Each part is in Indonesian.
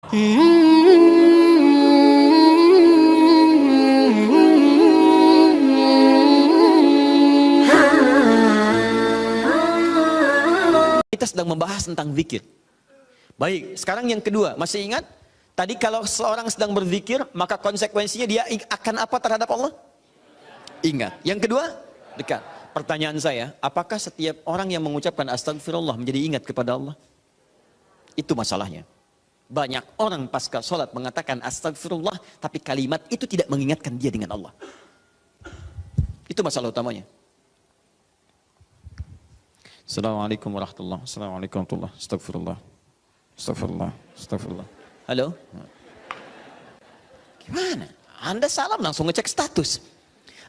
Kita sedang membahas tentang zikir. Baik, sekarang yang kedua, masih ingat? Tadi kalau seorang sedang berzikir, maka konsekuensinya dia akan apa terhadap Allah? Ingat. Yang kedua, dekat. Pertanyaan saya, apakah setiap orang yang mengucapkan astagfirullah menjadi ingat kepada Allah? Itu masalahnya. Banyak orang pasca sholat mengatakan astagfirullah, tapi kalimat itu tidak mengingatkan dia dengan Allah. Itu masalah utamanya. Assalamualaikum warahmatullahi wabarakatuh. Assalamualaikum warahmatullahi wabarakatuh. Astagfirullah. Astagfirullah. Astagfirullah. Halo? Gimana? Anda salam langsung ngecek status.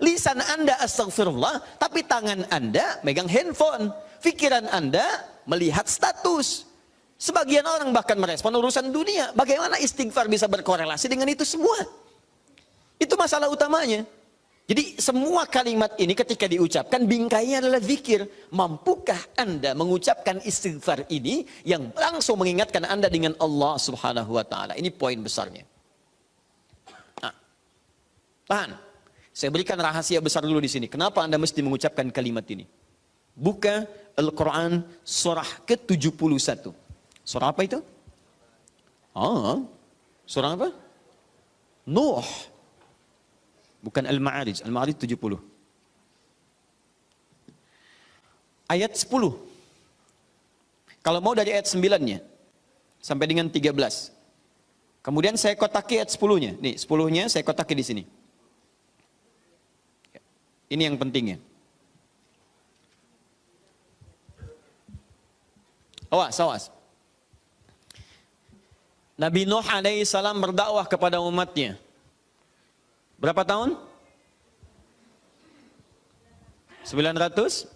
Lisan Anda astagfirullah, tapi tangan Anda megang handphone. Pikiran Anda melihat status. Sebagian orang bahkan merespon urusan dunia. Bagaimana istighfar bisa berkorelasi dengan itu semua? Itu masalah utamanya. Jadi semua kalimat ini ketika diucapkan bingkainya adalah zikir. Mampukah Anda mengucapkan istighfar ini yang langsung mengingatkan Anda dengan Allah Subhanahu wa taala? Ini poin besarnya. Nah, tahan. Saya berikan rahasia besar dulu di sini. Kenapa Anda mesti mengucapkan kalimat ini? Buka Al-Quran surah ke-71. Surah apa itu? Surah apa? Nuh. Bukan Al-Ma'arij. Al-Ma'arij 70. Ayat 10. Kalau mau dari ayat 9-nya. Sampai dengan 13. Kemudian saya kotaki ayat 10-nya. Nih, 10-nya saya kotaki di sini. Ini yang pentingnya. Awas, awas. Nabi Nuh alaihissalam berdakwah kepada umatnya. Berapa tahun? 950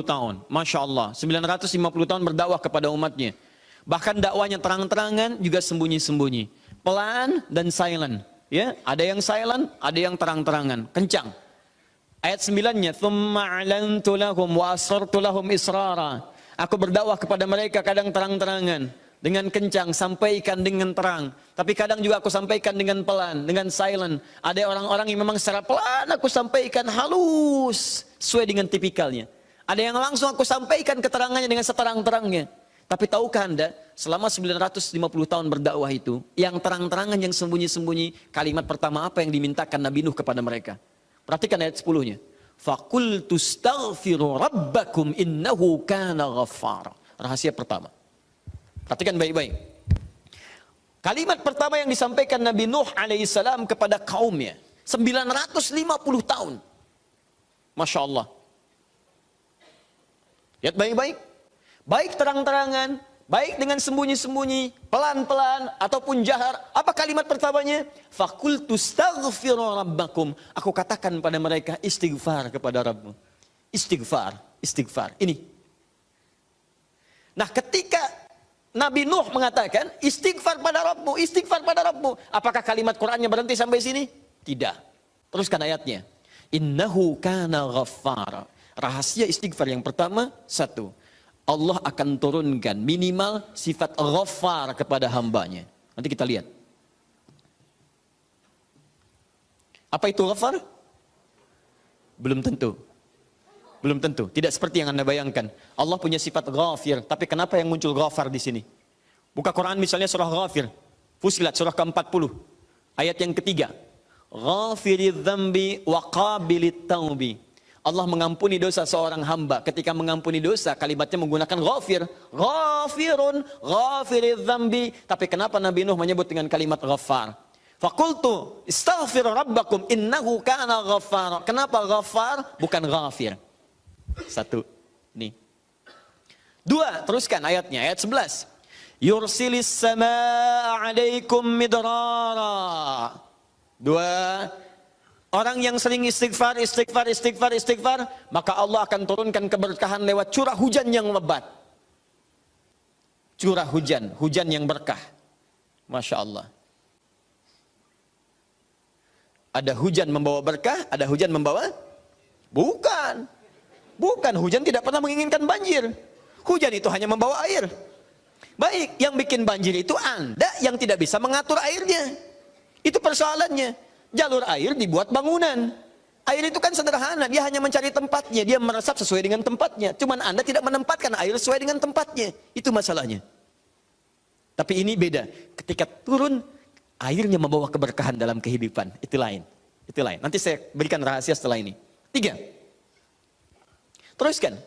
tahun. Masya Allah. 950 tahun berdakwah kepada umatnya. Bahkan dakwanya terang-terangan juga sembunyi-sembunyi. Pelan dan silent. Ya, ada yang silent, ada yang terang-terangan. Kencang. Ayat 9-nya. Thumma a'lantu lahum wa asrartu lahum israra. Aku berdakwah kepada mereka kadang terang-terangan. Dengan kencang, sampaikan dengan terang. Tapi kadang juga aku sampaikan dengan pelan, dengan silent. Ada orang-orang yang memang secara pelan aku sampaikan halus, sesuai dengan tipikalnya. Ada yang langsung aku sampaikan keterangannya dengan seterang-terangnya. Tapi tahukah Anda, selama 950 tahun berdakwah itu, yang terang-terangan, yang sembunyi-sembunyi, kalimat pertama apa yang dimintakan Nabi Nuh kepada mereka? Perhatikan ayat 10-nya. Faqultu astaghfiru rabbakum innahu kana ghaffara. Rahasia pertama. Perhatikan baik-baik. Kalimat pertama yang disampaikan Nabi Nuh alaihissalam kepada kaumnya. 950 tahun. Masya Allah. Lihat baik-baik. Baik terang-terangan, baik dengan sembunyi-sembunyi, pelan-pelan, ataupun jahar. Apa kalimat pertamanya? Faqultu astaghfiru rabbakum. Aku katakan pada mereka istighfar kepada Rabbmu. Istighfar, istighfar. Ini. Nah ketika Nabi Nuh mengatakan istighfar pada Rabbmu, istighfar pada Rabbmu. Apakah kalimat Qur'annya berhenti sampai sini? Tidak. Teruskan ayatnya. Innahu kana ghaffara. Rahasia istighfar yang pertama, satu. Allah akan turunkan minimal sifat ghaffar kepada hambanya. Nanti kita lihat. Apa itu ghaffar? Belum tentu. Belum tentu, tidak seperti yang Anda bayangkan. Allah punya sifat ghafir, tapi kenapa yang muncul ghafar di sini? Buka Quran misalnya surah Ghafir, Fussilat surah ke-40, ayat yang ketiga. Ghafiridz dzambi wa qabilit taubi. Allah mengampuni dosa seorang hamba. Ketika mengampuni dosa, kalimatnya menggunakan ghafir. Ghafirun, ghafiridz dzambi. Tapi kenapa Nabi Nuh menyebut dengan kalimat ghafar? Faqultu istaghfiru rabbakum innahu kana ghaffara. Kenapa ghafar bukan ghafir? Satu, nih. Dua, teruskan ayatnya, ayat 11. Yursilis samaa 'alaikum midrara. Dua, orang yang sering istighfar, maka Allah akan turunkan keberkahan lewat curah hujan yang lebat. Curah hujan, hujan yang berkah. Masya Allah. Ada hujan membawa berkah, ada hujan membawa? Bukan. Bukan, hujan tidak pernah menginginkan banjir. Hujan itu hanya membawa air. Baik, yang bikin banjir itu Anda yang tidak bisa mengatur airnya. Itu persoalannya. Jalur air dibuat bangunan. Air itu kan sederhana, dia hanya mencari tempatnya, dia meresap sesuai dengan tempatnya. Cuman Anda tidak menempatkan air sesuai dengan tempatnya. Itu masalahnya. Tapi ini beda. Ketika turun, airnya membawa keberkahan dalam kehidupan. Itu lain. Itu lain. Nanti saya berikan rahasia setelah ini. 3. Teruskan.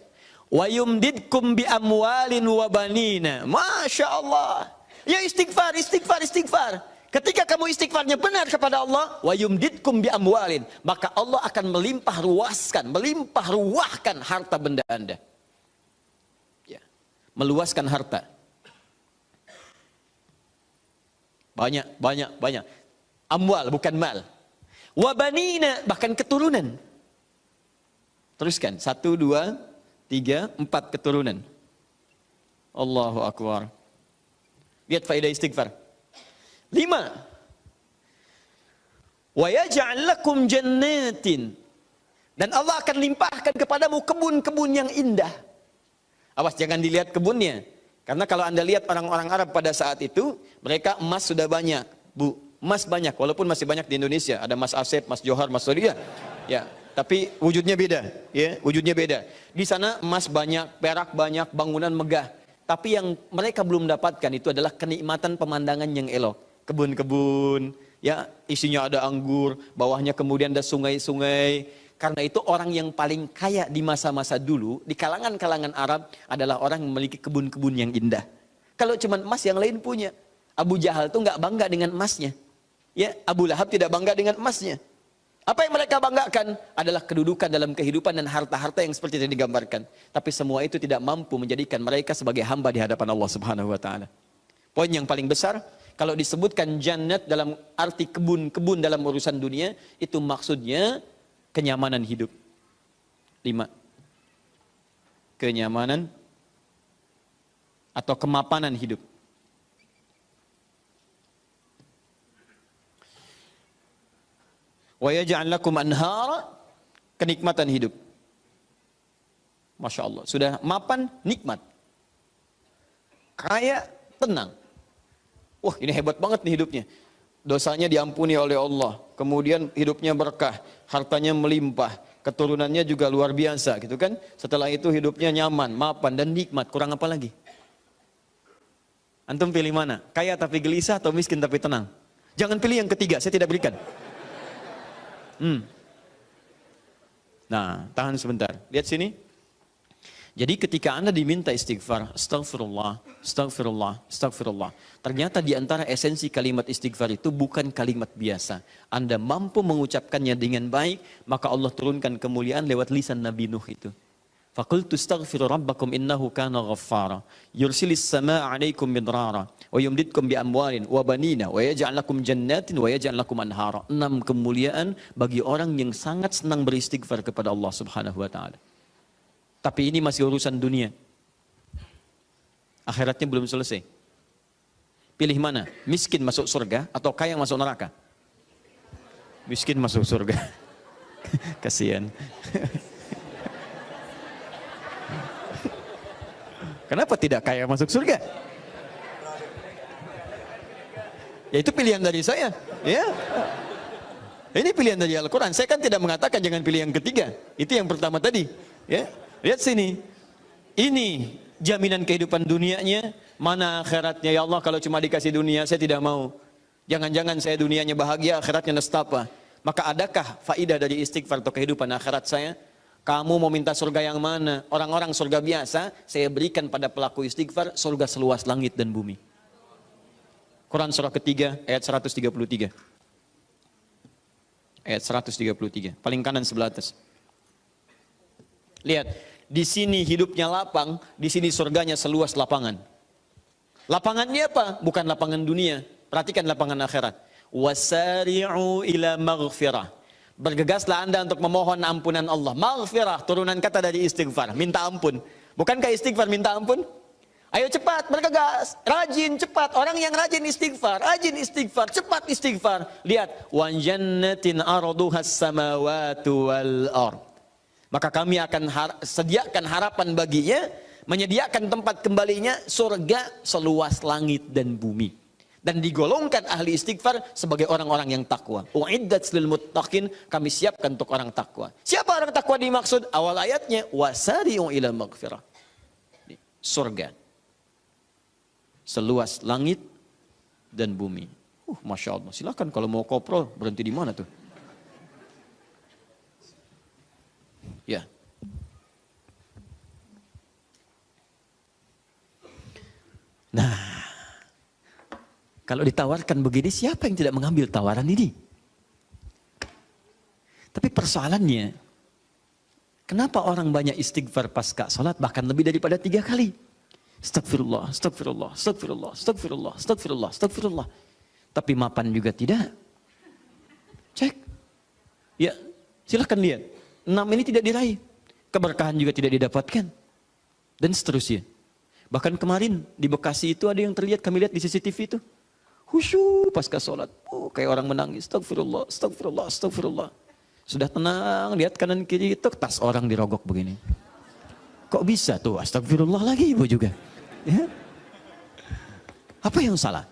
Wa yumdidkum bi amwalin wa banina. Masya Allah. Ya istighfar, istighfar, istighfar. Ketika kamu istighfarnya benar kepada Allah, wa yumdidkum bi amwalin, maka Allah akan melimpah ruahkan harta benda Anda. Ya. Meluaskan harta. Banyak. Amwal bukan mal. Wa banina, bahkan keturunan. Teruskan. 1, 2, 3, 4 keturunan. Allahu Akbar. Lihat faedah istighfar. 5. Wa yaj'al lakum jannatin. Dan Allah akan limpahkan kepadamu kebun-kebun yang indah. Awas jangan dilihat kebunnya. Karena kalau Anda lihat orang-orang Arab pada saat itu, mereka emas sudah banyak. Bu, emas banyak walaupun masih banyak di Indonesia. Ada Mas Asep, Mas Johar, Mas Surya. Ya, tapi wujudnya beda, ya, wujudnya beda. Di sana emas banyak, perak banyak, bangunan megah. Tapi yang mereka belum dapatkan itu adalah kenikmatan pemandangan yang elok. Kebun-kebun, ya, isinya ada anggur, bawahnya kemudian ada sungai-sungai. Karena itu orang yang paling kaya di masa-masa dulu, di kalangan-kalangan Arab adalah orang yang memiliki kebun-kebun yang indah. Kalau cuma emas yang lain punya. Abu Jahal tuh nggak bangga dengan emasnya. Ya, Abu Lahab tidak bangga dengan emasnya. Apa yang mereka banggakan adalah kedudukan dalam kehidupan dan harta-harta yang seperti yang digambarkan. Tapi semua itu tidak mampu menjadikan mereka sebagai hamba di hadapan Allah Subhanahu wa taala. Poin yang paling besar, kalau disebutkan jannat dalam arti kebun-kebun dalam urusan dunia, itu maksudnya kenyamanan hidup. 5. Kenyamanan atau kemapanan hidup. Wa yaj'al lakum anhara, kenikmatan hidup. Masya Allah, sudah mapan, nikmat. Kaya, tenang. Wah, ini hebat banget nih hidupnya. Dosanya diampuni oleh Allah. Kemudian hidupnya berkah, hartanya melimpah, keturunannya juga luar biasa, gitu kan? Setelah itu hidupnya nyaman, mapan dan nikmat. Kurang apa lagi? Antum pilih mana? Kaya tapi gelisah atau miskin tapi tenang? Jangan pilih yang ketiga, saya tidak berikan. Nah, tahan sebentar. Lihat sini. Jadi ketika Anda diminta istighfar, astagfirullah, astagfirullah, astagfirullah. Ternyata di antara esensi kalimat istighfar itu bukan kalimat biasa. Anda mampu mengucapkannya dengan baik, maka Allah turunkan kemuliaan lewat lisan Nabi Nuh itu. Faqultu astaghfiru rabbakum innahu kana ghaffara yursilis samaa'a 'alaikum midrara wa yumdidkum bi amwalin wa banina wa yaj'al lakum jannatin wa yaj'al lakum anhara. 6 kemuliaan bagi orang yang sangat senang beristighfar kepada Allah Subhanahu wa taala. Tapi ini masih urusan dunia. Akhiratnya belum selesai. Pilih mana? Miskin masuk surga atau kaya masuk neraka? Miskin masuk surga. Kasihan. Kenapa tidak kaya masuk surga? Ya itu pilihan dari saya. Ya. Ini pilihan dari Al-Quran. Saya kan tidak mengatakan jangan pilih yang ketiga. Itu yang pertama tadi. Ya. Lihat sini. Ini jaminan kehidupan dunianya. Mana akhiratnya? Ya Allah, kalau cuma dikasih dunia saya tidak mau. Jangan-jangan saya dunianya bahagia, akhiratnya nestapa. Maka adakah faidah dari istighfar atau kehidupan akhirat saya? Kamu mau minta surga yang mana? Orang-orang surga biasa, saya berikan pada pelaku istighfar surga seluas langit dan bumi. Quran surah ketiga ayat 133. Ayat 133, paling kanan sebelah atas. Lihat, di sini hidupnya lapang, di sini surganya seluas lapangan. Lapangannya apa? Bukan lapangan dunia. Perhatikan lapangan akhirat. Wasari'u ila maghfirah. Bergegaslah Anda untuk memohon ampunan Allah. Maghfirah, turunan kata dari istighfar, minta ampun. Bukankah istighfar minta ampun? Ayo cepat, bergegas, rajin, cepat. Orang yang rajin istighfar, cepat istighfar. Lihat, wa jannatin arduhas samawati wal ard. Maka kami akan sediakan harapan baginya menyediakan tempat kembalinya surga seluas langit dan bumi. Dan digolongkan ahli istighfar sebagai orang-orang yang takwa. Uiddat lil muttaqin, kami siapkan untuk orang takwa. Siapa orang takwa dimaksud? Awal ayatnya wasari'u ila maghfirah. Surga seluas langit dan bumi. Masya Allah. Silakan kalau mau kopro, berhenti di mana tuh? Ya. Nah, kalau ditawarkan begini, siapa yang tidak mengambil tawaran ini? Tapi persoalannya, kenapa orang banyak istighfar pasca salat bahkan lebih daripada 3 kali? Astagfirullah, astagfirullah, astagfirullah, astagfirullah, astagfirullah, astagfirullah. Tapi mapan juga tidak. Cek. Ya, silahkan lihat. 6 ini tidak diraih. Keberkahan juga tidak didapatkan. Dan seterusnya. Bahkan kemarin di Bekasi itu ada yang terlihat, kami lihat di CCTV itu. Khusyuk pasca sholat. Kayak orang menangis. Astagfirullah, astagfirullah, astagfirullah. Sudah tenang, lihat kanan kiri itu tas orang dirogok begini. Kok bisa tuh? Astagfirullah lagi ibu juga. Ya. Apa yang salah?